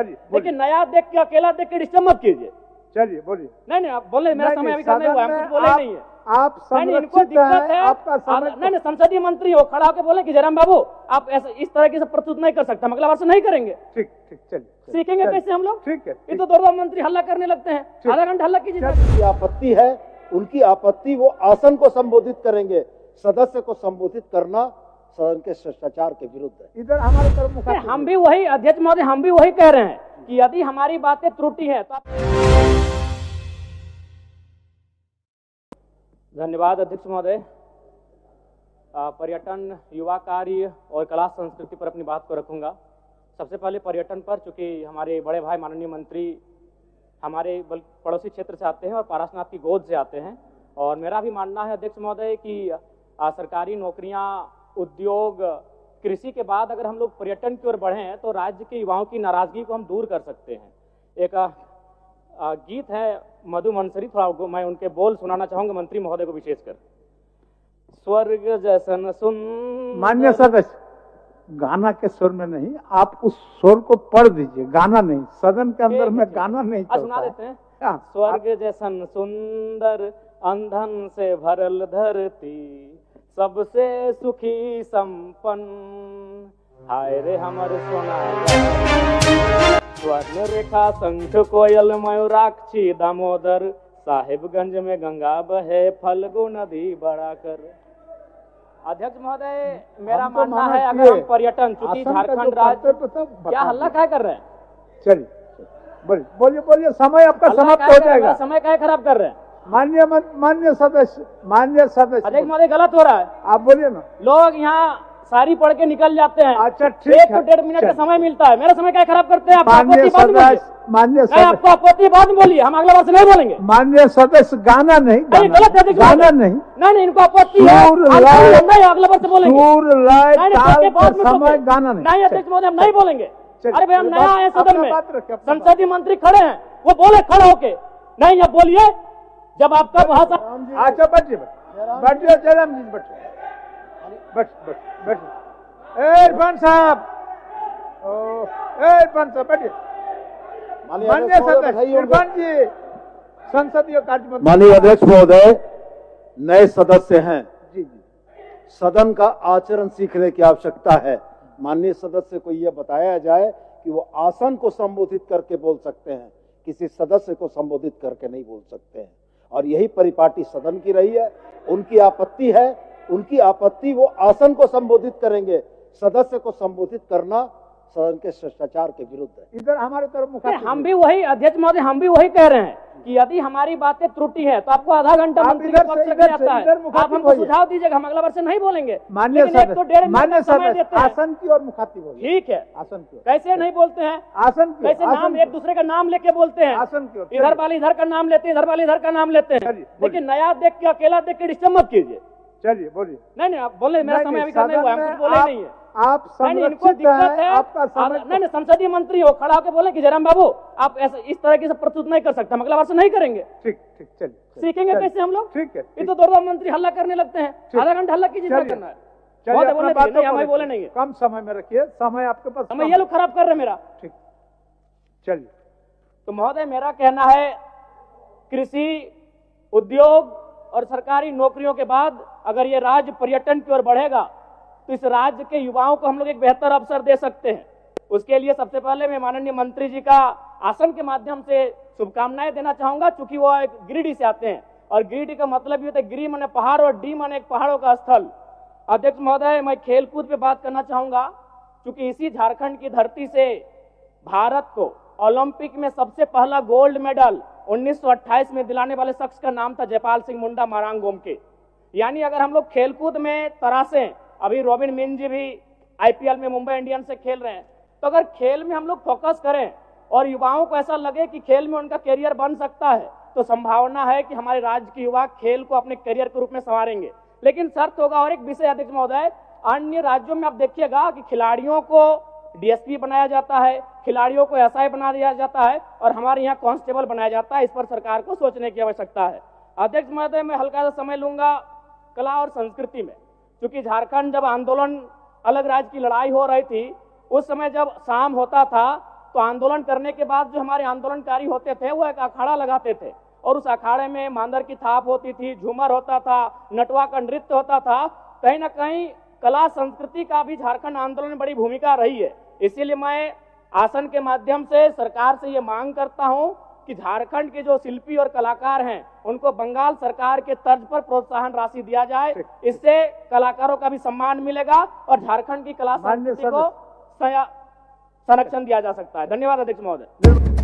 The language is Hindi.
लेकिन नया देख के अकेला देख के डिस्टर्ब मत कीजिए। चलिए बोलिए। नहीं आप बोले, मेरा समय अभी खत्म हुआ, हम कुछ बोले नहीं है। आप इनको दिक्कत है, आपका समय नहीं संसदीय मंत्री हो, खड़ा होकर बोले कि जयराम बाबू आप ऐसे इस तरह की सब प्रस्तुत नहीं कर सकते, हम अगला बार से नहीं करेंगे। ठीक ठीक चलिए, सीखेंगे कैसे हम लोग? ठीक है। ये तो दो मंत्री हल्ला करने लगते हैं, आधा घंटा हल्ला कीजिए। उनकी आपत्ति है, उनकी आपत्ति वो आसन को संबोधित करेंगे, सदस्य को संबोधित करना सदन के शिष्टाचार के विरुद्ध है। इधर हमारे तरफ मुखा, हम भी वही, अध्यक्ष महोदय हम भी वही कह रहे हैं कि यदि हमारी बातें त्रुटि है तो धन्यवाद अध्यक्ष महोदय। पर्यटन, युवा कार्य और कला संस्कृति पर अपनी बात को रखूंगा। सबसे पहले पर्यटन पर, चूंकि हमारे बड़े भाई माननीय मंत्री हमारे पड़ोसी क्षेत्र से आते हैं और पारसनाथ की गोद से आते हैं, और मेरा भी मानना है अध्यक्ष महोदय कि सरकारी नौकरियां, उद्योग, कृषि के बाद अगर हम लोग पर्यटन की ओर बढ़ें तो राज्य के युवाओं की नाराजगी को हम दूर कर सकते हैं। एक गीत है मधु मंसरी, थोड़ा मैं उनके बोल सुनाना चाहूंगा मंत्री महोदय को विशेषकर। स्वर्ग जैसन सुंदर, मान्य सदस्य गाना के सुर में नहीं, आप उस सुर को पढ़ दीजिए, गाना नहीं, सदन के अंदर में गाना नहीं चलता। सुना देते हैं। स्वर्ग जैसन सुंदर, अंधन से भरल धरती, सबसे सुखी संपन्न, हाय रे हमर सोना स्वर्ण रेखा शंख कोयल मयूराक्षी दामोदर, साहिबगंज में गंगा बहे फल्गु नदी बढ़ाकर। अध्यक्ष महोदय मेरा मानना है अगर हम पर्यटन, चूंकि झारखंड राज्य, क्या हल्ला क्या कर रहे हैं? चलिए बोलिए बोलिए, समय आपका समाप्त हो जाएगा। समय क्या खराब कर रहे हैं? मान्य सदस्य अध्यक्ष महोदय गलत हो रहा है। आप बोलिए ना। लोग यहाँ सारी पढ़ के निकल जाते हैं। अच्छा ठीक है, 1 to 1.5 मिनट का समय मिलता है, मेरा समय क्या खराब करते हैं आप? मान्य सदस्य, आपको आपत्ति बाद में बोलिए, हम अगला बार से नहीं बोलेंगे। मान्य सदस्य गाना नहीं, गलत है, गाना नहीं, नहीं इनको आपत्ति है, अगला बार से बोलेंगे। समय गाना नहीं अध्यक्ष महोदय हम नहीं बोलेंगे। अरे भाई हम नया आए सदन में, संसदीय मंत्री खड़े हैं, वो बोले खड़े होके, नहीं अब बोलिए जब आपका भाषा। अच्छा बैठिए जयराम जी, बैठिए। इरफान साहब बैठिए। माननीय सदस्य इरफान जी, संसदीय कार्य मंत्री। माननीय अध्यक्ष महोदय, नए सदस्य हैं, जी सदन का आचरण सीखने की आवश्यकता है। माननीय सदस्य को यह बताया जाए कि वो आसन को संबोधित करके बोल सकते हैं, किसी सदस्य को संबोधित करके नहीं बोल सकते हैं, और यही परिपाटी सदन की रही है। उनकी आपत्ति है, उनकी आपत्ति वो आसन को संबोधित करेंगे, सदस्य को संबोधित करना सदन के शिष्टाचार के विरुद्ध है। इधर हमारे तरफ मुखा, हम भी वही, अध्यक्ष महोदय हम भी वही कह रहे हैं कि यदि हमारी बातें त्रुटि है तो आपको आधा घंटा मंत्री के पक्ष से आता है, आप हमको सुझाव दीजिएगा, हम अगला बार से नहीं बोलेंगे। मान्य सदस्य आसन की और मुखातिब हो। ठीक है, आसन की ओर कैसे नहीं बोलते हैं? आसन की, कैसे नाम एक दूसरे का नाम लेके बोलते हैं? आसन की ओर, इधर वाले इधर का नाम लेते हैं, इधर वाले इधर का नाम लेते हैं, लेकिन नया देख के अकेला देख के डिस्टर्ब मत कीजिए। चलिए बोलिए। नहीं आप बोले, मेरा समय अभी खत्म हुआ, हम कुछ बोले नहीं है। आप इनको दिक्कत है, आपका समय नहीं संसदीय मंत्री हो, खड़ा होकर बोले कि जयराम बाबू आप ऐसे इस तरह की सब प्रस्तुत नहीं कर सकते, हम अगला बार से नहीं करेंगे। ठीक ठीक चलिए, सीखेंगे कैसे हम लोग? ठीक है। ये तो दो मंत्री हल्ला करने लगते हैं, आधा घंटा हल्ला कीजिए, क्या करना है? नहीं हमें बोले नहीं है, कम समय में रखिए, समय आपके पास, समय ये लोग खराब कर रहे हैं मेरा। ठीक चलिए। तो महोदय मेरा कहना है कृषि, उद्योग और सरकारी नौकरियों के बाद अगर ये राज्य पर्यटन की ओर बढ़ेगा तो इस राज्य के युवाओं को हम लोग एक बेहतर अवसर दे सकते हैं। उसके लिए सबसे पहले मैं माननीय मंत्री जी का आसन के माध्यम से शुभकामनाएं देना चाहूंगा, चूंकि वो एक गिरिडीह से आते हैं और गिरिडीह का मतलब ये होता है गिरी माने पहाड़ और डी माने एक पहाड़ों का स्थल। अध्यक्ष महोदय मैं खेलकूद पे बात करना चाहूंगा, चूंकि इसी झारखंड की धरती से भारत को ओलंपिक में सबसे पहला गोल्ड मेडल 1928 में दिलाने वाले शख्स का नाम था जयपाल सिंह मुंडा मारांग गोमके। यानी अगर हम लोग खेलकूद में तरासें, अभी रॉबिन मिन जी भी आईपीएल में मुंबई इंडियंस से खेल रहे हैं, तो अगर खेल में हम लोग फोकस करें और युवाओं को ऐसा लगे कि खेल में उनका करियर बन सकता है, तो संभावना है कि हमारे राज्य के युवा खेल को अपने करियर के रूप में संवारेंगे। लेकिन शर्त होगा, और एक विषय अध्यक्ष महोदय, अन्य राज्यों में आप देखिएगा कि खिलाड़ियों को डीएसपी बनाया जाता है, खिलाड़ियों को एसआई बना दिया जाता है, और हमारे यहाँ कांस्टेबल बनाया जाता है। इस पर सरकार को सोचने की आवश्यकता है। अध्यक्ष महोदय मैं हल्का सा समय लूंगा कला और संस्कृति में, क्योंकि झारखंड जब आंदोलन, अलग राज्य की लड़ाई हो रही थी, उस समय जब शाम होता था तो आंदोलन करने के बाद जो हमारे आंदोलनकारी होते थे वो एक अखाड़ा लगाते थे और उस अखाड़े में मांदर की थाप होती थी, झूमर होता था, नटवा का नृत्य होता था। कहीं ना कहीं कला संस्कृति का भी झारखंड आंदोलन में बड़ी भूमिका रही है। इसीलिए मैं आसन के माध्यम से सरकार से ये मांग करता हूं कि झारखंड के जो शिल्पी और कलाकार हैं उनको बंगाल सरकार के तर्ज पर प्रोत्साहन राशि दिया जाए। इससे कलाकारों का भी सम्मान मिलेगा और झारखंड की कला संस्कृति को संरक्षण दिया जा सकता है। धन्यवाद अध्यक्ष महोदय।